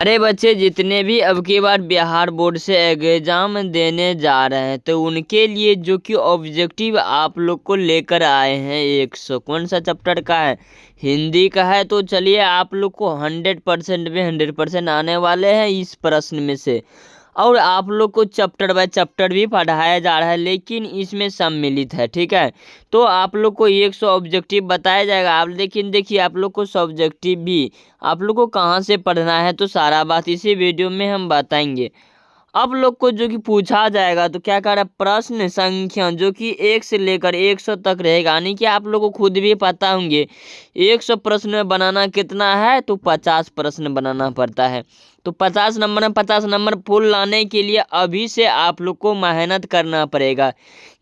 अरे बच्चे, जितने भी अब की बार बिहार बोर्ड से एग्जाम देने जा रहे हैं तो उनके लिए जो कि ऑब्जेक्टिव आप लोग को लेकर आए हैं 100 कौन सा चैप्टर का है, हिंदी का है। तो चलिए, आप लोग को 100% में 100% आने वाले हैं इस प्रश्न में से। और आप लोग को चैप्टर बाय चैप्टर भी पढ़ाया जा रहा है, लेकिन इसमें सम्मिलित है, ठीक है। तो आप लोग को 100 ऑब्जेक्टिव बताया जाएगा। आप लेकिन देखिए, आप लोग को सब्जेक्टिव भी आप लोग को कहाँ से पढ़ना है, तो सारा बात इसी वीडियो में हम बताएंगे। आप लोग को जो कि पूछा जाएगा तो क्या कह रहा है, प्रश्न संख्या जो कि 1 से लेकर 100 तक रहेगा। यानी कि आप लोग को खुद भी पता होंगे 100 प्रश्न बनाना कितना है, तो 50 प्रश्न बनाना पड़ता है। तो 50 नंबर में 50 नंबर फुल लाने के लिए अभी से आप लोग को मेहनत करना पड़ेगा।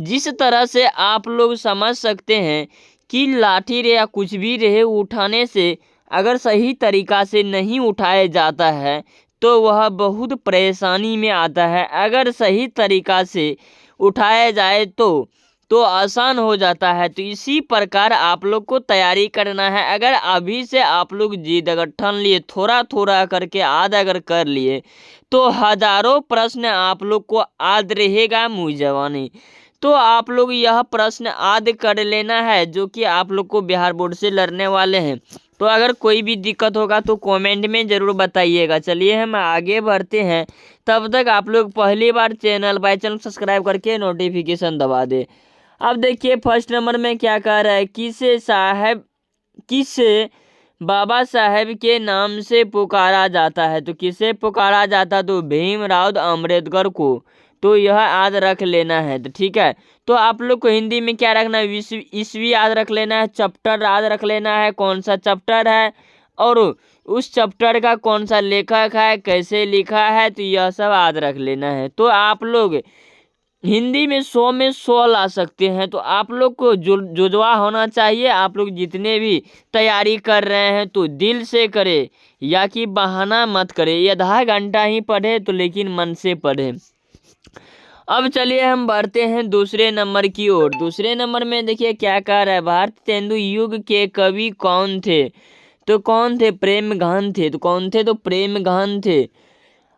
जिस तरह से आप लोग समझ सकते हैं कि लाठी रहे या कुछ भी रहे, उठाने से अगर सही तरीका से नहीं उठाया जाता है तो वह बहुत परेशानी में आता है। अगर सही तरीका से उठाया जाए तो आसान हो जाता है। तो इसी प्रकार आप लोग को तैयारी करना है। अगर अभी से आप लोग जिद अगर ठान लिए, थोड़ा थोड़ा करके आधा अगर कर लिए, तो हजारों प्रश्न आप लोग को याद रहेगा मुँह जवानी। तो आप लोग यह प्रश्न याद कर लेना है जो कि आप लोग को बिहार बोर्ड से लड़ने वाले हैं। तो अगर कोई भी दिक्कत होगा तो कमेंट में ज़रूर बताइएगा। चलिए हम आगे बढ़ते हैं। तब तक आप लोग पहली बार चैनल बाय चैनल सब्सक्राइब करके नोटिफिकेशन दबा दे। अब देखिए फर्स्ट नंबर में क्या कह रहा है, किसे बाबा साहेब के नाम से पुकारा जाता है। तो किसे पुकारा जाता है, तो भीमराव अम्बेडकर को। तो यह याद रख लेना है, तो ठीक है। तो आप लोग को हिंदी में क्या रखना है, ईस्वी याद रख लेना है, चैप्टर याद रख लेना है, कौन सा चैप्टर है और उस चैप्टर का कौन सा लेखक है, कैसे लिखा है, तो यह सब याद रख लेना है। तो आप लोग हिंदी में 100 में 100 ला सकते हैं। तो आप लोग को जुड़वा होना चाहिए। आप लोग जितने भी तैयारी कर रहे हैं तो दिल से करें, या कि बहाना मत करें। ये आधा घंटा ही पढ़े तो लेकिन मन से पढ़े। अब चलिए हम बढ़ते हैं दूसरे नंबर की ओर। दूसरे नंबर में देखिए क्या कह रहा है, भारत तेंदु युग के कवि कौन थे। तो कौन थे, प्रेमघान थे। तो कौन थे, तो प्रेमघान थे।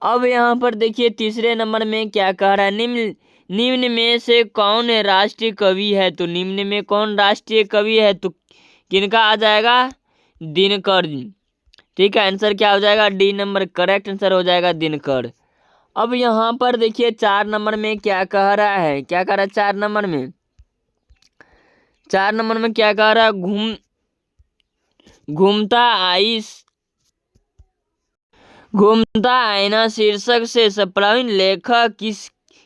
अब यहाँ पर देखिए तीसरे नंबर में क्या कह रहा है, निम्न में से कौन राष्ट्रीय कवि है। तो निम्न में कौन राष्ट्रीय कवि है, तो किनका आ जाएगा, दिनकर जी। ठीक है, आंसर क्या हो जाएगा, डी नंबर करेक्ट आंसर हो जाएगा, दिनकर। अब यहाँ पर देखिए 4 नंबर में क्या कह रहा है, क्या कह रहा है 4 नंबर में, 4 नंबर में क्या कह रहा है, घूमता आइस घूमता आईना शीर्षक से प्रवीण लेखक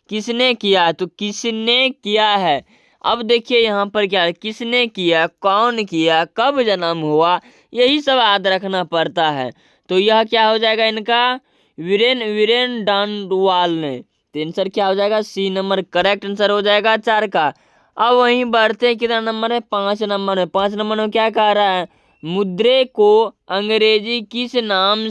किसने किया। तो किसने किया है। अब देखिए यहाँ पर क्या है, किसने किया, कौन किया, कब जन्म हुआ, यही सब याद रखना पड़ता है। तो यह क्या हो जाएगा इनका, वीरेन डांडवाल ने। तो आंसर क्या हो जाएगा, सी नंबर करेक्ट आंसर हो जाएगा 4 का। अब वहीं बढ़ते हैं, कितना नंबर है, 5 नंबर में। 5 नंबर में क्या कह रहा है, मुद्रे को अंग्रेज किस नाम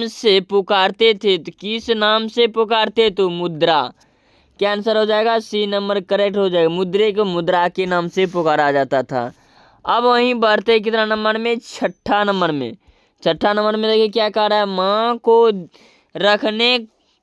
से पुकारते थे। तो किस नाम से पुकारते, तो मुद्रा। क्या आंसर हो जाएगा, सी नंबर करेक्ट हो जाएगा, मुद्रे को मुद्रा के नाम से पुकारा जाता था। अब वहीं बढ़ते कितना नंबर में, 6ठा नंबर में। 6ठा नंबर में देखिए क्या कह रहा है, माँ को रखने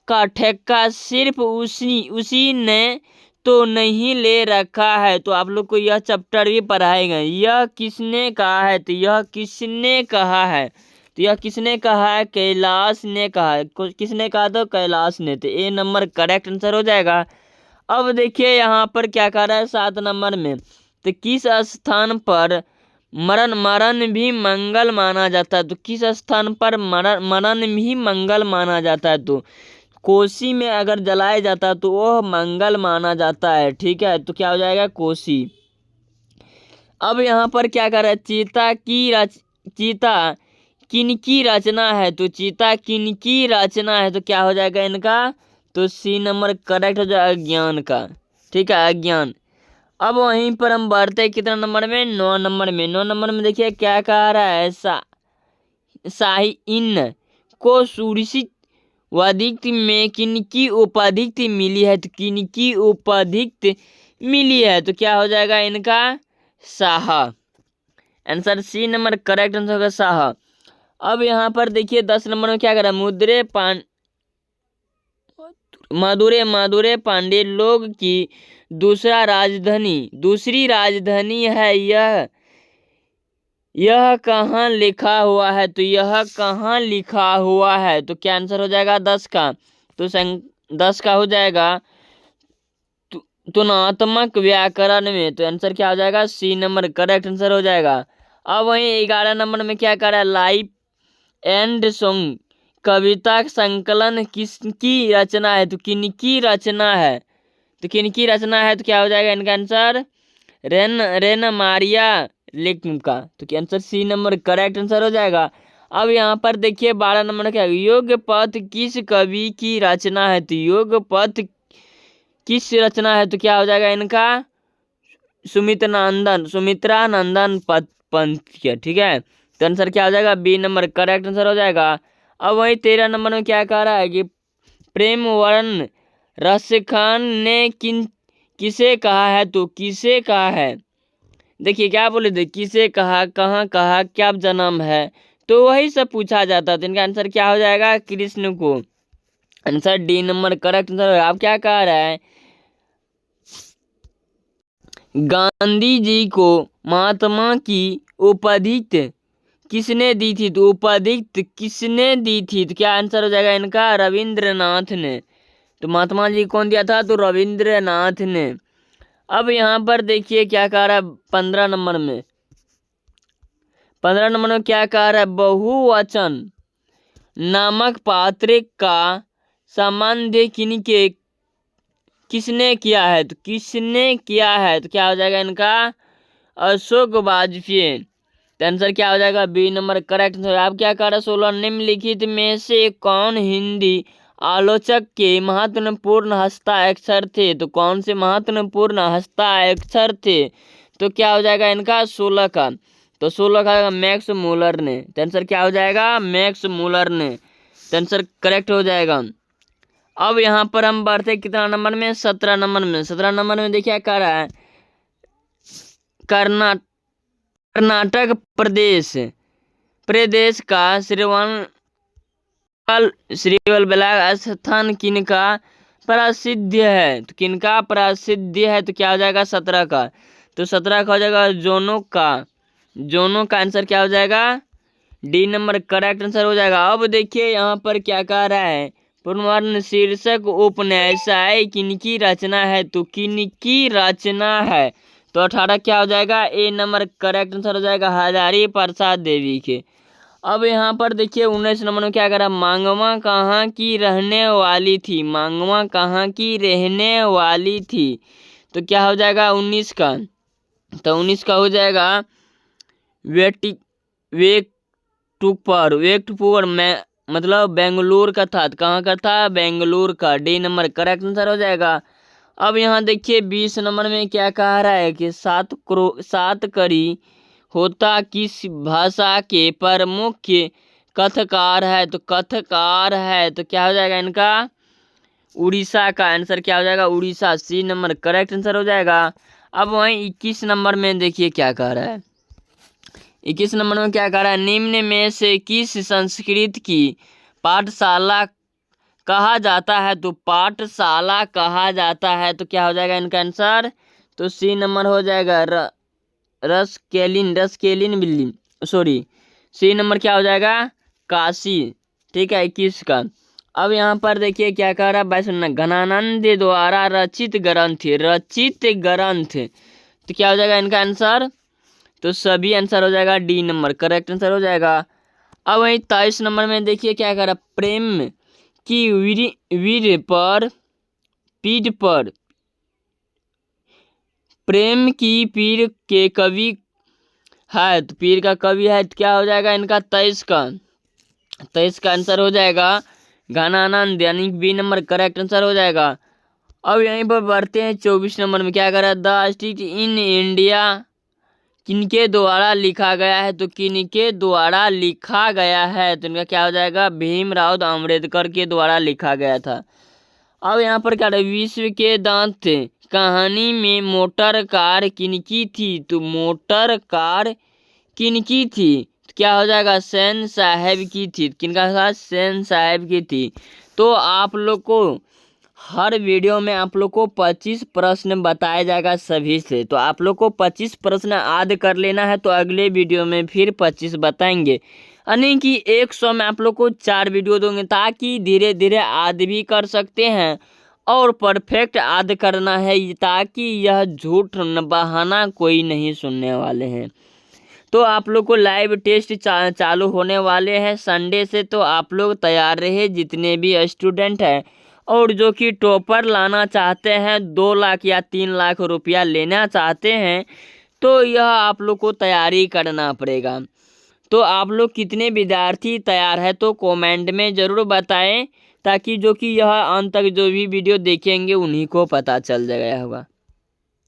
का ठेका सिर्फ उसी ने तो नहीं ले रखा है। तो आप लोग को यह चैप्टर भी पढ़ाएगा, यह किसने कहा है। तो यह किसने कहा है, तो यह किसने कहा है, कैलाश ने कहा है। किसने कहा, तो कैलाश ने। तो ए नंबर करेक्ट आंसर हो जाएगा। अब देखिए यहाँ पर क्या कह रहा है 7 नंबर में, तो किस स्थान पर मरण भी मंगल माना जाता है। तो किस स्थान पर मरण भी मंगल माना जाता है। तो कोसी में अगर जलाया जाता है तो वह मंगल माना जाता है, ठीक है। तो क्या हो जाएगा, कोसी। अब यहाँ पर क्या कर रहा है, चीता किनकी रचना है। तो चीता किनकी रचना है, तो क्या हो जाएगा इनका, तो सी नंबर करेक्ट हो जाएगा, अज्ञान का। ठीक है, अज्ञान। अब वहीं पर हम बढ़ते हैं कितना नंबर में, 9 नंबर में। 9 नंबर में देखिए क्या कह रहा है, शाही इन को सुरक्षित वादिक्त में किनकी उपाधि मिली है। तो किनकी उपाधि मिली है, तो क्या हो जाएगा इनका, Shah. Answer C number correct answer होगा, शाह। अब यहाँ पर देखिए 10 नंबर में क्या करा, मधुरे मधुरे पांडे लोग की दूसरी राजधानी है, यह कहाँ लिखा हुआ है, तो यह कहाँ लिखा हुआ है, तो क्या आंसर हो जाएगा 10 का, तो 10 का हो जाएगा तुलनात्मक व्याकरण में, तो आंसर क्या हो जाएगा सी नंबर करेक्ट आंसर हो जाएगा। अब वहीं 11 नंबर में क्या करा, लाइफ एंड सॉन्ग कविता संकलन किसकी रचना है, तो किनकी रचना है, तो क्या हो जाएगा इनका आंसर रेन मारिया लेकिन का, तो क्या answer C number correct answer हो जाएगा। अब यहाँ पर देखिए 12 नंबर क्या, योग पथ किस कवि की रचना है, तो योग पथ किस रचना है, तो क्या हो जाएगा इनका सुमित्रा नंदन पंत के, ठीक है, तो आंसर क्या हो जाएगा बी नंबर करेक्ट आंसर हो जाएगा। अब वही 13 नंबर में क्या कह रहा है कि प्रेम वर्ण रसखान ने किसे कहा है, तो किसे कहा है, देखिए क्या बोले थे, किसे कहा, कहाँ कहा, क्या जन्म है, तो वही सब पूछा जाता है, तो इनका आंसर क्या हो जाएगा कृष्ण को, answer D number correct answer. आप क्या कह रहा है, गांधी जी को महात्मा की उपाधि किसने दी थी, तो उपाधि किसने दी थी, तो क्या आंसर हो जाएगा इनका रविंद्रनाथ ने, तो महात्मा जी कौन दिया था, तो रविंद्रनाथ ने। अब यहाँ पर देखिए क्या कह रहा है 15 नंबर में, क्या कह रहा है, बहुवचन नामक पात्र का संबंध किसने किया है, तो क्या हो जाएगा इनका अशोक वाजपेयी, तो आंसर क्या हो जाएगा बी नंबर करेक्ट आंसर। आप क्या कर रहे 16 निम्नलिखित में से कौन हिंदी आलोचक के महत्वपूर्ण हस्ताक्षर थे, तो कौन से महत्वपूर्ण हस्ताक्षर थे, तो क्या हो जाएगा इनका 16 का, तो 16 का मैक्स मूलर ने, तो आंसर क्या हो जाएगा मैक्स मूलर ने, तो आंसर करेक्ट हो जाएगा। अब यहाँ पर हम बढ़ते कितना नंबर में 17 नंबर में, 17 नंबर में देखिए क्या कर रहा है, कर्नाटक प्रदेश का श्रीवल्लभा स्थान किनका प्रसिद्ध है, तो किनका प्रसिद्ध है, तो क्या हो जाएगा 17 का, तो 17 का हो जाएगा जोनो का आंसर क्या हो जाएगा डी नंबर करेक्ट आंसर हो जाएगा। अब देखिए यहाँ पर क्या कह रहा है, पुनर्वर्ण शीर्षक उपन्याय किनकी रचना है, तो किनकी रचना है, तो 18 क्या हो जाएगा ए नंबर करेक्ट आंसर हो जाएगा हजारी प्रसाद देवी के। अब यहाँ पर देखिए 19 नंबर में क्या करा, मांगवा कहाँ की रहने वाली थी, तो क्या हो जाएगा 19 का, तो 19 का हो जाएगा वेक्टपुर में, मतलब बेंगलुरु का था, कहाँ का था बेंगलुरु का, डी नंबर करेक्ट आंसर हो जाएगा। अब यहाँ देखिए 20 नंबर में क्या कह रहा है कि सात कड़ी होता किस भाषा के प्रमुख कथकार है, तो क्या हो जाएगा इनका उड़ीसा का, आंसर क्या हो जाएगा Orissa, C number correct answer हो जाएगा। अब वहीं 21 नंबर में देखिए क्या कह रहा है, 21 नंबर में क्या कह रहा है, निम्न में से किस संस्कृत की पाठशाला कहा जाता है, तो पाठशाला कहा जाता है, तो क्या हो जाएगा इनका आंसर, तो सी नंबर हो जाएगा रसकेलिन बिल्ली, सॉरी सी नंबर क्या हो जाएगा काशी, ठीक है 21 का। अब यहाँ पर देखिए क्या कह रहा है 22 घनानंद द्वारा रचित ग्रंथ, तो क्या हो जाएगा इनका आंसर, तो सभी आंसर हो जाएगा डी नंबर करेक्ट आंसर हो जाएगा। अब वही 23 नंबर में देखिए क्या कह रहा, प्रेम की वीर पर पीठ पर, प्रेम की पीर के कवि है, तो पीर का कवि है, तो क्या हो जाएगा इनका 23 का आंसर हो जाएगा घनानंद, यानी बी नंबर करेक्ट आंसर हो जाएगा। अब यहीं पर बढ़ते हैं 24 नंबर में क्या कर रहा है, द स्ट्रीट इन इंडिया किनके द्वारा लिखा गया है, तो किनके द्वारा लिखा गया है, तो इनका क्या हो जाएगा भीमराव अम्बेडकर के द्वारा लिखा गया था। अब यहाँ पर क्या है, विश्व के दांत कहानी में मोटर कार किनकी थी, तो मोटर कार किनकी थी, क्या हो जाएगा, सेन साहब की थी। किनका साथ, सेन साहब की थी। तो आप लोग को हर वीडियो में आप लोग को 25 प्रश्न बताया जाएगा सभी से। तो आप लोग को 25 प्रश्न याद कर लेना है, तो अगले वीडियो में फिर 25 बताएंगे, यानी कि 100 में आप लोग को 4 वीडियो देंगे, ताकि धीरे धीरे याद भी कर सकते हैं और परफेक्ट याद करना है, ताकि यह झूठ बहाना कोई नहीं सुनने वाले हैं। तो आप लोग को लाइव टेस्ट चालू होने वाले हैं संडे से। तो आप लोग तैयार रहे, जितने भी स्टूडेंट हैं और जो कि टॉपर लाना चाहते हैं, 2 लाख या 3 लाख रुपया लेना चाहते हैं, तो यह आप लोग को तैयारी करना पड़ेगा। तो आप लोग कितने विद्यार्थी तैयार है, तो कमेंट में ज़रूर बताएं, ताकि जो कि यह अंत तक जो भी वीडियो देखेंगे उन्हीं को पता चल जाएगा होगा।